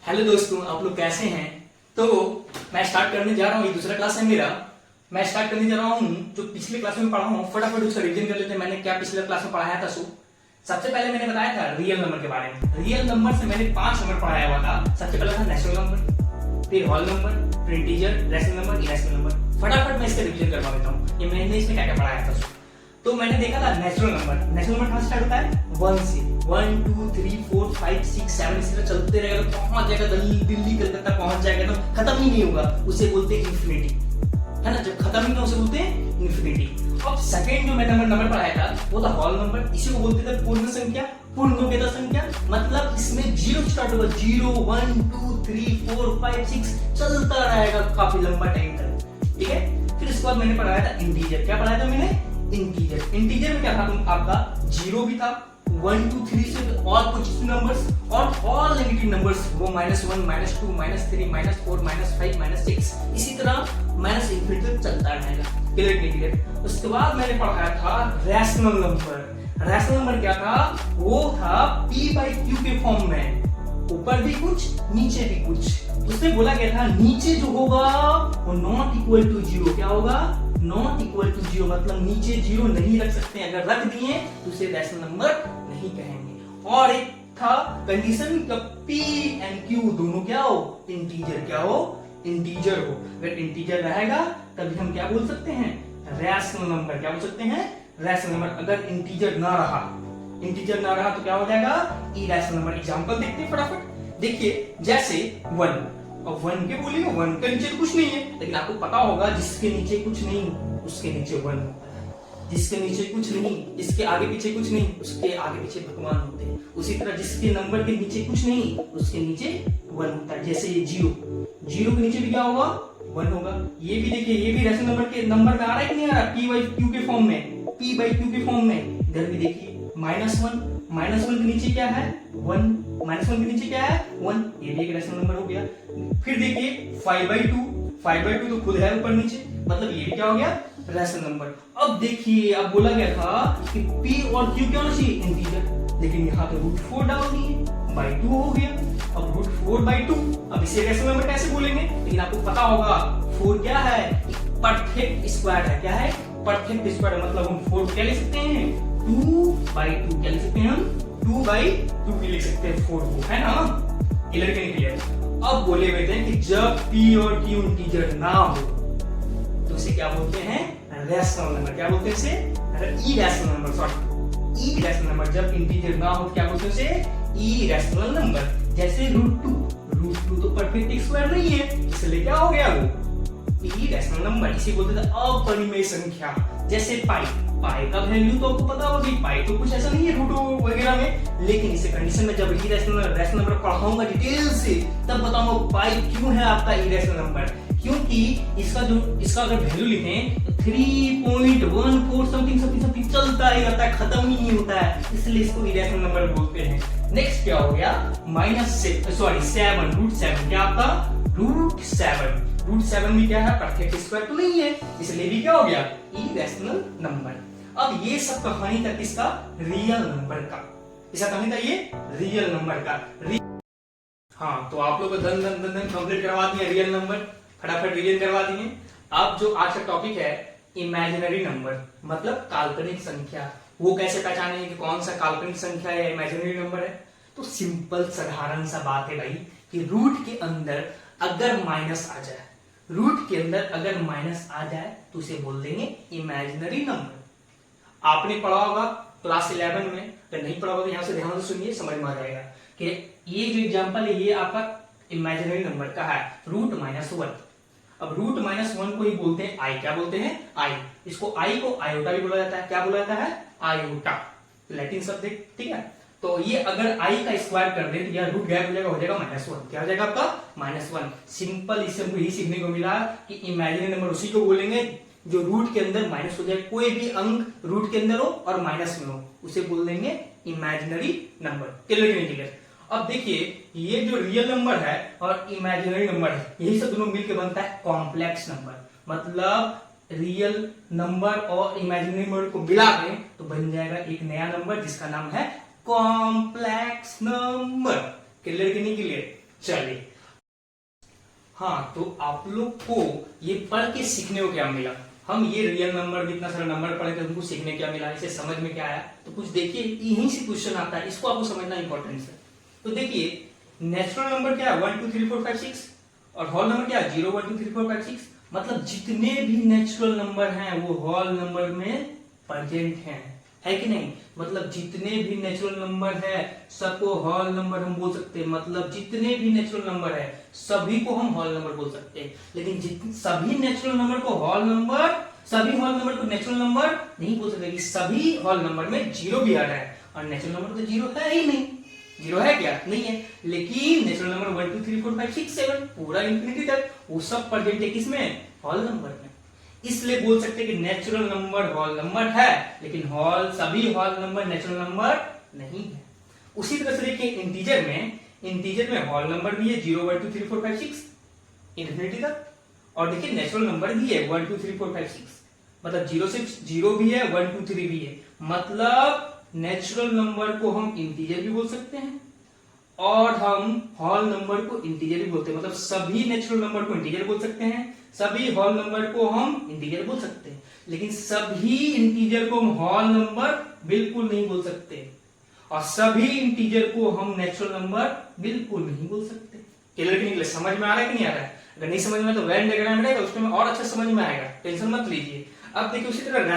Hello दोस्तों, आप लोग कैसे हैं। तो मैं स्टार्ट करने जा रहा हूँ, ये दूसरा क्लास है मेरा। मैं स्टार्ट करने जा रहा हूँ जो पिछले क्लास में पढ़ा हूँ, फटाफट उसका रिवीजन कर लेते हैं। मैंने क्या पिछले क्लास में पढ़ाया था। सबसे पहले मैंने बताया था रियल नंबर के बारे में। रियल नंबर से मैंने 5 नंबर पढ़ाया हुआ था। सबसे पहले था नेचुरल नंबर, फिर होल नंबर, फिर integer, rational number, irrational number. फटाफट मैं इसका रिवीजन करवा देता हूँ। ये मैंने इसमें क्या क्या पढ़ाया था। तो मैंने देखा था नेचुरल नंबर। नेचुरल नंबर कहाँ स्टार्ट होता है? 1 से 1 2 3 4 5 6 7 इसी तरह चलते रहेगा तो पहुंच जाएगा दिल्ली कलकत्ता पहुंच जाएगा, तो खत्म ही नहीं होगा। उसे बोलते हैं इंफिनिटी, है ना। जब खत्म ही ना उसे बोलते हैं इंफिनिटी। अब सेकंड जो मैंने नंबर पढ़ाया था वो था होल नंबर। इसी को बोलते थे पूर्ण संख्या, पूर्णोपेता संख्या। मतलब इसमें जीरो स्टार्ट होगा, 0 1 2 3 4 5 6 चलता रहेगा काफी लंबा टाइम तक, ठीक है। फिर इसके बाद मैंने पढ़ाया था इंटीजर। क्या पढ़ाया था मैंने? इंटीजर। इंटीजर में क्या था? आपका जीरो भी था, 1 2 3 से और कुछ नंबर्स और ऑल नेगेटिव नंबर्स, वो -1 -2 -3 -4 -5 -6 इसी तरह माइनस इंफिनिटी तक चलता रहेगा। क्लियर। उसके बाद मैंने पढ़ाया था रैशनल नंबर। रैशनल नंबर क्या था? वो था p/q के फॉर्म में, ऊपर भी कुछ नीचे भी कुछ। उसमें बोला गया था नीचे जो होगा वो नॉट इक्वल टू जीरो। क्या होगा? Not equal to zero. मतलब नीचे जीरो नहीं रख सकते, अगर रख दिए तो उसे रैशनल नंबर नहीं कहेंगे। और एक था कंडीशन का p एंड q दोनों क्या हो? इंटीजर। क्या हो? इंटीजर हो। अगर इंटीजर रहेगा तभी हम क्या बोल सकते हैं? Rational number. क्या बोल सकते हैं? Rational number. अगर इंटीजर ना रहा, इंटीजर ना रहा तो क्या हो जाएगा? Irrational number. एग्जांपल देखते हैं फटाफट। देखिए जैसे 1, अब 1 के बोलेंगे 1 के नीचे कुछ नहीं है, लेकिन आपको पता होगा जिसके नीचे कुछ नहीं उसके नीचे 1 होता है। जिसके नीचे कुछ नहीं, इसके आगे पीछे कुछ नहीं, उसके आगे पीछे भगवान होते हैं। उसी तरह जिसके नंबर के नीचे कुछ नहीं उसके नीचे 1 होता है। जैसे ये 0, 0 के नीचे भी क्या होगा? 1 होगा। ये भी देखिए, ये भी रैशनल नंबर के नंबर में आ रहा है कि नहीं आ रहा? p/q के फॉर्म में, p/q के फॉर्म में। इधर भी देखिए -1 के नीचे क्या है? 1 -1 के नीचे क्या है? 1। ये भी एक रैशनल नंबर हो गया। फिर देखिए 5/2 तो खुद है ऊपर नीचे, मतलब ये भी क्या हो गया? Rational number. अब देखिए, अब बोला गया था कि p और q क्या होना चाहिए? इंटीजर, लेकिन यहाँ पे √4 डाल दिए, /2 हो गया। अब √4/2, अब इसे रैशनल नंबर कैसे बोलेंगे? लेकिन आपको पता होगा 4 क्या है? परफेक्ट स्क्वायर है। क्या है? Perfect square. मतलब हम 4 क्या लिख सकते हैं? 2/2। क्या लिख सकते हैं हम? 2/2 भी लिख सकते हैं 4 को, है ना। क्लियर के क्लियर। अब बोले हुए थे कि जब p और q इंटीजर ना हो तो इसे क्या बोलते हैं? Rational number. क्या बोलते हैं इसे? Irrational number. Sorry, irrational number. जब इंटीजर ना हो क्या बोलते हैं इसे? Irrational number. जैसे √2 तो परफेक्ट स्क्वायर नहीं है, इसलिए क्या हो गया? वो इरेशनल नंबर। इसी बोलते थे अपरिमेय संख्या। जैसे पाई का वैल्यू तो आपको पता होगा कि पाई तो कुछ ऐसा नहीं है रूट वगैरह में, लेकिन इसे कंडीशन में जब रैशनल नंबर पढ़ाऊंगा डिटेल से तब बताऊंगा पाई क्यों है आपका इरेशनल नंबर। क्योंकि इसका अगर वैल्यू लिखें तो 3.14 समथिंग चलता ही रहता है, खत्म ही नहीं होता है, इसलिए इसको इरेशनल नंबर बोलते हैं। नेक्स्ट क्या हो गया? -7 √7। क्या आपका? √7 भी क्या है? परफेक्ट स्क्वायर तो नहीं है, इसलिए भी क्या हो गया? Irrational number. अब ये सब कहानी था किसका? रियल नंबर का। इसका कहानी था ये रियल नंबर का। हाँ, तो आप लोग को धन कंप्लीट करवा दिए रियल नंबर, फटाफट रिवीजन करवा दिए। अब जो आज का टॉपिक है इमेजिनरी नंबर, मतलब काल्पनिक संख्या। वो कैसे पहचानेंगे कि कौन सा काल्पनिक संख्या है, इमेजिनरी नंबर है? तो सिंपल साधारण सा बात है भाई कि रूट के अंदर अगर माइनस आ जाए, रूट के अंदर अगर माइनस आ जाए तो उसे बोल देंगे इमेजिनरी नंबर। आपने पढ़ा होगा क्लास 11 में, अगर नहीं पढ़ा होगा तो यहाँ से ध्यान से सुनिए, समझ में आ जाएगा कि ये जो एग्जांपल है ये आपका इमेजिनरी नंबर का है, √-1। अब √-1 को ही बोलते हैं आई। क्या बोलते हैं? आई। इसको आई को आयोटा भी बोला जाता है। क्या बोला जाता है? आयोटा, लैटिन शब्द है, ठीक है। तो ये अगर आई का स्क्वायर कर दे तो यह रूट गैप हो जाएगा -1। क्या हो जाएगा आपका? -1। सिंपल इससे हमको यही सीखने को मिला कि इमेजिनरी नंबर उसी को बोलेंगे जो रूट के अंदर माइनस हो जाए। कोई भी अंक रूट के अंदर हो और माइनस में हो उसे बोल देंगे इमेजिनरी नंबर। क्लियर? अब देखिए ये जो रियल नंबर है और इमेजिनरी नंबर है, यही सब दोनों मिलकर बनता है कॉम्प्लेक्स नंबर। मतलब रियल नंबर और इमेजिनरी नंबर को मिला दें तो बन जाएगा एक नया नंबर जिसका नाम है कॉम्प्लेक्स नंबर। क्लियर कि नहीं क्लियर? चलिए, हाँ तो आप लोग को ये पढ़ के सीखने को क्या मिला? हम ये रियल नंबर में इतना सारा नंबर पढ़े थे, तुमको सीखने क्या मिला, इसे समझ में क्या आया? तो कुछ देखिए, यहीं से क्वेश्चन आता है, इसको आपको समझना इंपॉर्टेंट है। तो देखिए, नेचुरल नंबर क्या है? 1 2 3 4 5 6, और होल नंबर क्या है? 0 1 2 3 4 5 6। मतलब जितने भी नेचुरल नंबर हैं वो होल नंबर में प्रेजेंट हैं, है कि नहीं? मतलब जितने भी नेचुरल नंबर है सबको होल नंबर हम बोल सकते हैं। मतलब जितने भी नेचुरल नंबर है सभी को हम होल नंबर बोल सकते हैं। लेकिन सभी नेचुरल नंबर को होल नंबर, सभी होल नंबर को नेचुरल नंबर नहीं बोल सकते कि सभी होल नंबर में जीरो भी आ रहा है, और नेचुरल नंबर तो जीरो है ही नहीं। जीरो है क्या? नहीं है। लेकिन नेचुरल नंबर 1 2 3 4 5 6 7 पूरा इंफिनिटी तक वो सब प्रेजेंट है किसमें? होल नंबर में। इसलिए बोल सकते हैं कि नेचुरल नंबर होल नंबर है, लेकिन होल सभी होल नंबर नेचुरल नंबर नहीं है। उसी तरह से देखिए इंटीजर में होल नंबर भी है 0 1 2 3 4 5 6 इंफिनिटी तक, और देखिए नेचुरल नंबर भी है 1 2 3 4 5 6। मतलब 0 से 0 भी है, 1 2 3 भी है। मतलब नेचुरल नंबर को हम इंटीजर भी बोल सकते हैं और हम होल नंबर को इंटीजर भी बोलते हैं। मतलब सभी नेचुरल नंबर को इंटीजर बोल सकते हैं, सभी होल नंबर को हम इंटीजर बोल सकते हैं। लेकिन सभी इंटीजर को हम होल नंबर बिल्कुल नहीं बोल सकते, और सभी इंटीजर को हम नेचुरल नंबर बिल्कुल नहीं बोल सकते। क्लियर नहीं? समझ में आ रहा है कि नहीं आ रहा है? अगर नहीं समझ में तो वेन डायग्राम रहेगा उसमें और अच्छा समझ में आएगा, टेंशन मत लीजिए। अब देखिए उसी तरह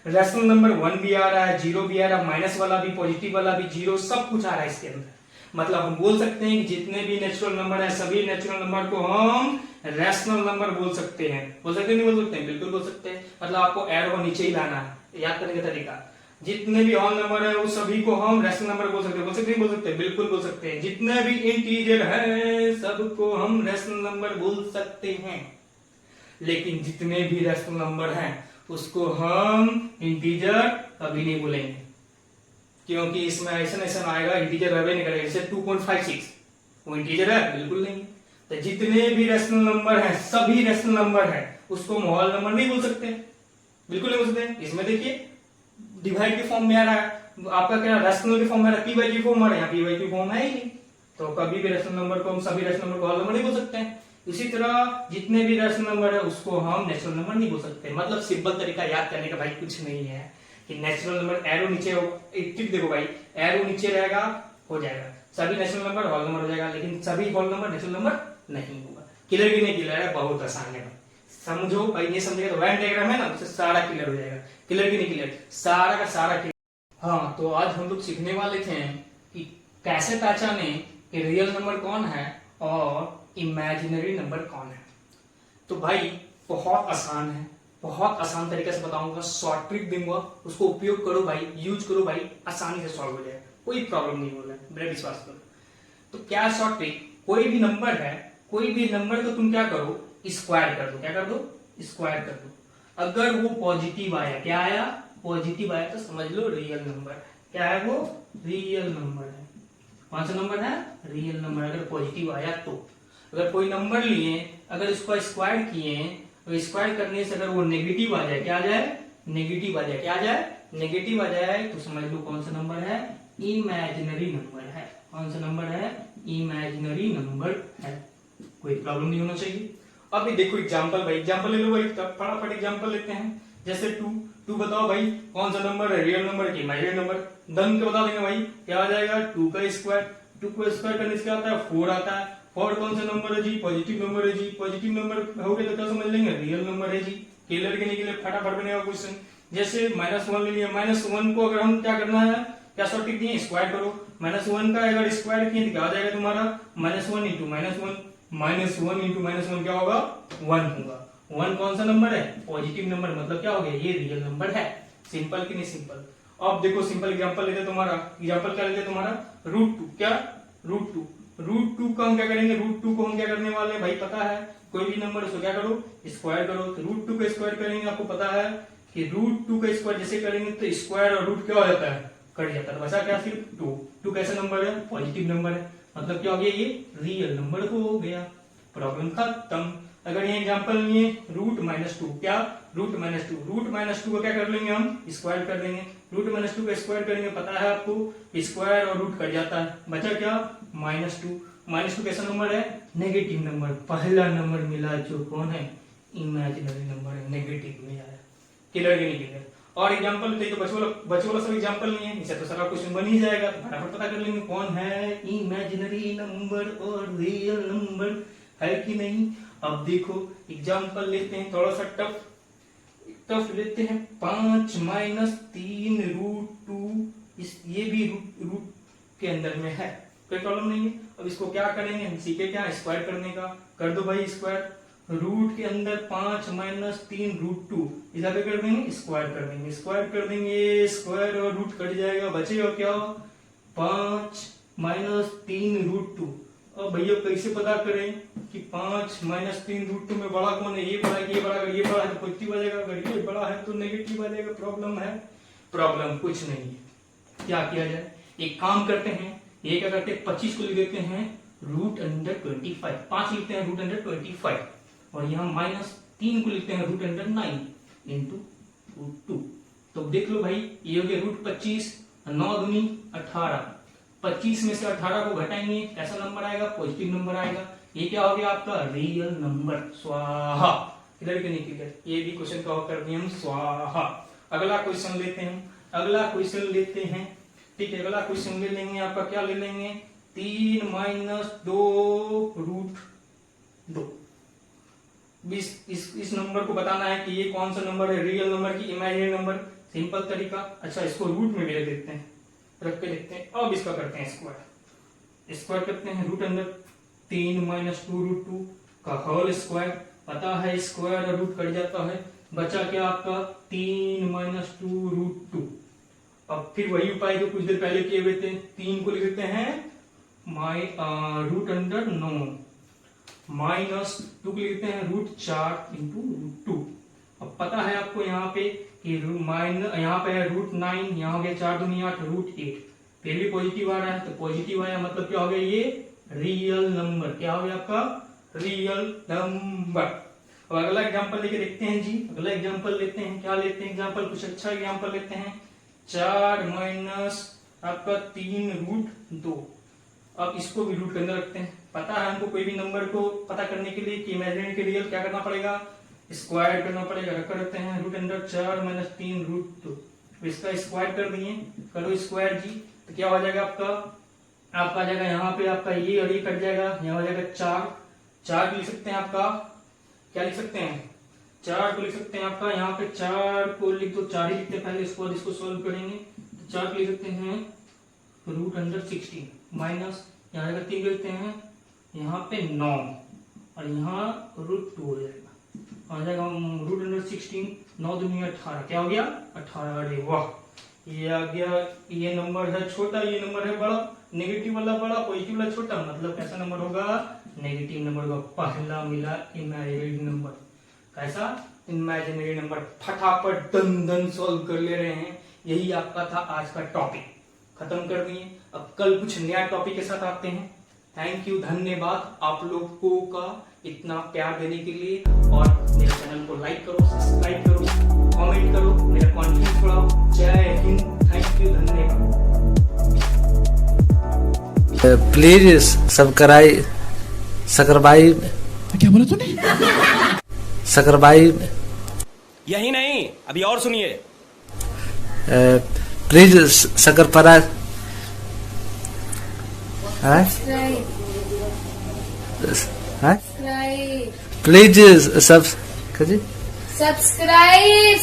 रैशनल नंबर 1 भी आ रहा है, 0 भी आ रहा है, माइनस वाला भी, पॉजिटिव वाला भी, जीरो, सब कुछ आ रहा है इसके अंदर। मतलब हम बोल सकते हैं कि जितने भी नेचुरल नंबर है सभी नेचुरल नंबर को हम रैशनल नंबर बोल सकते हैं। बोल सकते नहीं बोल सकते हैं? बिल्कुल बोल सकते हैं। मतलब आपको एरो को नीचे ही लाना है, याद करने का तरीका। जितने भी होल नंबर है वो सभी को हम रैशनल नंबर बोल सकते हैं। बोल सकते नहीं बोल सकते? बिल्कुल बोल सकते हैं। जितने भी इंटीजर है सबको हम रैशनल नंबर बोल सकते हैं। लेकिन जितने भी रैशनल नंबर हैं उसको हम इंटीजर कभी नहीं बोलेंगे, क्योंकि इसमें ऐसा आएगा इंटीजर रहे नहीं करेगा। जैसे 2.56 वो इंटीजर है? बिल्कुल नहीं। तो जितने भी रैशनल नंबर हैं सभी रैशनल नंबर हैं उसको हम होल नंबर नहीं बोल सकते, बिल्कुल नहीं बोल सकते। इसमें देखिए डिवाइड के फॉर्म में आ रहा है, आपका क्या रैशनल के फॉर्म में आ रहा है, पी बाई क्यू फॉर्म आ रहा है, यहाँ पी बाई क्यू फॉर्म है ही नहीं। तो कभी भी रैशनल नंबर को हम सभी रैशनल नंबर को होल नंबर नहीं बोल सकते हैं। इसी तरह जितने भी रैशनल नंबर है उसको हम नेचुरल नंबर नहीं बोल सकते। मतलब सिंपल तरीका याद करने का भाई कुछ नहीं है कि नेचुरल नंबर एरो नीचे टिक देखो भाई, एरो नीचे रहेगा हो जाएगा, सभी नेचुरल नंबर होल नंबर हो जाएगा, लेकिन सभी होल नंबर नेचुरल नंबर नहीं होगा। क्लियर की नहीं? क्लियर है? बहुत आसान है, समझो भाई। नहीं समझेगा तो वेन डायग्राम है ना, उससे सारा क्लियर हो जाएगा। क्लियर की नहीं? क्लियर, सारा का सारा क्लियर। हाँ तो आज हम लोग सीखने वाले थे कि कैसे पहचाने कि रियल नंबर कौन है और इमेजिनरी नंबर कौन है। तो भाई बहुत आसान है, बहुत आसान तरीके से बताऊंगा, शॉर्ट ट्रिक दूंगा, उसको उपयोग करो भाई, यूज करो भाई, आसानी से सॉल्व हो जाएगा, कोई प्रॉब्लम नहीं होगा, मेरा विश्वास करो। तो क्या शॉर्ट ट्रिक, कोई भी नंबर है, कोई भी नंबर को तुम क्या करो, स्क्वायर कर दो। क्या कर दो? स्क्वायर कर दो। अगर वो पॉजिटिव आया, क्या आया? पॉजिटिव आया तो समझ लो रियल नंबर है। क्या है वो? रियल नंबर है। कौन सा नंबर है? Real number. अगर पॉजिटिव आया तो, अगर कोई नंबर लिए, अगर इसको स्क्वायर किए, तो स्क्वायर करने से अगर वो नेगेटिव आ जाए, क्या आ जाए? नेगेटिव आ जाए। क्या आ जाए? नेगेटिव आ जाए तो समझ लो कौन सा नंबर है? इमेजिनरी नंबर है। कौन सा नंबर है? इमेजिनरी नंबर है। कोई प्रॉब्लम नहीं होना चाहिए। अभी देखो एग्जांपल भाई, एग्जांपल ले लो भाई, फटाफट एग्जांपल लेते हैं। जैसे 2 बताओ भाई कौन सा नंबर है? रियल नंबर की इमेजिनरी नंबर? दम के बता देंगे भाई, क्या आ जाएगा? 2 का स्क्वायर। 2 को स्क्वायर करने से क्या आता है? 4 आता है। 4 कौन सा नंबर है जी? पॉजिटिव नंबर है जी। पॉजिटिव नंबर हो गया तो क्या समझ लेंगे? रियल नंबर है जी। क्लियर के नहीं? के लिए फटाफट बनेगा क्वेश्चन। जैसे -1 ले लिया, -1 को अगर हम क्या करना है, क्या शॉर्ट ट्रिक दिए? स्क्वायर करो। -1 का अगर स्क्वायर किए तो क्या आ जाएगा तुम्हारा? -1 इंटू -1, -1 इंटू -1 क्या होगा? 1 होगा। 1 कौन सा नंबर है? पॉजिटिव नंबर, मतलब क्या हो गया? ये रियल नंबर है। सिंपल कि नहीं? सिंपल। अब देखो सिंपल एग्जांपल लेते तुम्हारा, एग्जांपल क्या लेते तुम्हारा? √2। क्या? √2 का हम क्या करेंगे? √2 को हम क्या करने वाले हैं भाई? पता है, कोई भी नंबर उसको क्या करो? स्क्वायर करो। तो √2 का स्क्वायर करेंगे, आपको पता है कि √2 का स्क्वायर जैसे करेंगे तो स्क्वायर और रूट क्या हो जाता है? कट जाता है। बचा क्या? सिर्फ 2। 2 कैसा नंबर है? पॉजिटिव नंबर है। मतलब क्या हो गया? ये रियल नंबर हो गया। प्रॉब्लम खत्म। अगर ये एग्जांपल लिए √-2, क्या? √-2, √-2 को क्या कर लेंगे हम? स्क्वायर कर देंगे। √-2 का स्क्वायर करेंगे, पता है आपको स्क्वायर और रूट कट जाता है, बचा क्या? -2। -2 कैसा नंबर है? Negative number. पहला नंबर मिला जो कौन है? इमेजिनरी नंबर है, नेगेटिव में आया। क्लियर कि नहीं क्लियर? और एग्जांपल तो बचोला सब एग्जांपल नहीं है, इससे तो सारा क्वेश्चन बन ही जाएगा। फटाफट पता कर लेंगे कौन है इमेजिनरी नंबर और रियल नंबर, है कि नहीं। अब देखो एग्जांपल लेते हैं थोड़ा सा टफ लेते हैं। 5 - 3 √2, ये भी रूट के अंदर में है, कोई प्रॉब्लम नहीं है। अब इसको क्या करेंगे हम? सीखे क्या? स्क्वायर करने का। कर दो भाई स्क्वायर। रूट के अंदर 5 - 3 √2, इधर पे कर देंगे स्क्वायर कर देंगे। स्क्वायर कर देंगे, स्क्वायर और रूट कट जाएगा, बचेगा क्या? 5 - 3 √2। अब भैया कैसे पता करें कि 5 - 3 √2 में बड़ा कौन है? ये बड़ा है, ये बड़ा है, ये बड़ा है तो पॉजिटिव आ जाएगा, अगर ये बड़ा है तो नेगेटिव आ जाएगा। प्रॉब्लम है? प्रॉब्लम कुछ नहीं है। क्या किया जाए? एक काम करते हैं, ये क्या करते हैं, 25 को लिख देते हैं √25, 5 लिखते हैं √25, और यहाँ -3 को लिखते हैं √9 इंटू √2। तो देख लो भाई, ये हो गया √25, 9 दूनी 18। 25 में से 18 को घटाएंगे, कैसा नंबर आएगा? पॉजिटिव नंबर आएगा। ये क्या हो गया आपका? Real number. स्वाहा। क्लियर कि नहीं क्लियर? ये भी क्वेश्चन का कर दिए हम स्वाहा। अगला क्वेश्चन लेते हैं, ठीक है। अगला क्वेश्चन ले लेंगे, आपका क्या ले लेंगे? 3 - 2 √2। इस नंबर को बताना है कि ये कौन सा नंबर है, रियल नंबर की इमेजिनरी नंबर। सिंपल तरीका। अच्छा, इसको रूट में भी रख देते हैं, रख के देखते हैं। अब इसका करते हैं स्क्वायर करते हैं। √3 - 2 √2 का होल स्क्वायर। पता है स्क्वायर और रूट कट जाता है, बचा क्या आपका? 3 - 2 √2। अब फिर वही उपाय जो कुछ देर पहले किए हुए थे, 3 को लिख देते हैं √9, -2 को लिखते हैं √4 इंटू √2। अब पता है आपको यहाँ पे कि यहाँ पे है √9, यहाँ हो गया 4 दूनी 8, √8। फिर भी पॉजिटिव आ रहा है, तो पॉजिटिव आया मतलब क्या हो गया? ये रियल नंबर। क्या हो गया आपका? Real number. अब अगला एग्जांपल लेके देखते हैं जी। अगला एग्जांपल लेते हैं, क्या लेते हैं एग्जांपल? कुछ अच्छा एग्जांपल लेते हैं। 4 - आपका 3 √2। अब इसको भी रूट के अंदर रखते हैं। पता है हमको कोई भी नंबर को पता करने के लिए कि इमेजिनरी के रियल क्या करना पड़ेगा? स्क्वायर करना पड़ेगा। रखते हैं √4 - 3 √2। इसका स्क्वायर कर दिए, करो स्क्वायर जी, तो क्या हो जाएगा आपका? आपका आ जाएगा यहाँ पे आपका ये और ये कट जाएगा, यहाँ हो जाएगा 4 लिख सकते हैं आपका। क्या लिख सकते हैं? 4 को लिख सकते हैं आपका। यहाँ पे 4 को लिख दो, 4 ही लिखते हैं पहले, इसको इसको सोल्व करेंगे तो 4 को लिख सकते हैं √16 माइनस, यहाँ जाकर 3 लिखते हैं, यहाँ पे 9 और यहाँ √2 हो जाएगा, आ जाएगा √16, 9 दूनी 18। क्या हो गया? 18। अरे वाह, ये आ गया। ये नंबर है छोटा, ये नंबर है बड़ा। नेगेटिव वाला बड़ा, पॉजिटिव वाला छोटा, मतलब कैसा नंबर होगा? नेगेटिव नंबर होगा। पहला मिला इमेजिनरी नंबर। कैसा? Imaginary number. फटाफट दन सॉल्व कर ले रहे हैं। यही आपका था आज का टॉपिक, खत्म कर दिए। अब कल कुछ नया टॉपिक के साथ आते हैं। थैंक यू, धन्यवाद आप लोगों का इतना प्यार देने के लिए। और मेरे चैनल को लाइक करो, सब्सक्राइब करो, कमेंट करो, मेरा कॉन्फिडेंस बढ़ाओ। जय हिंद, थैंक यू, धन्यवाद। प्लीज सकरबाई। क्या बोला तूने? सकरबाई। यही नहीं, अभी और सुनिए। प्लीज सकरपरा। Please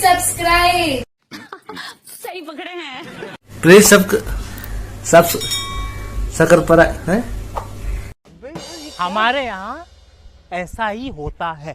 subscribe. सही पकड़े हैं। प्लीज सब सकरपरा है। हमारे यहाँ ऐसा ही होता है।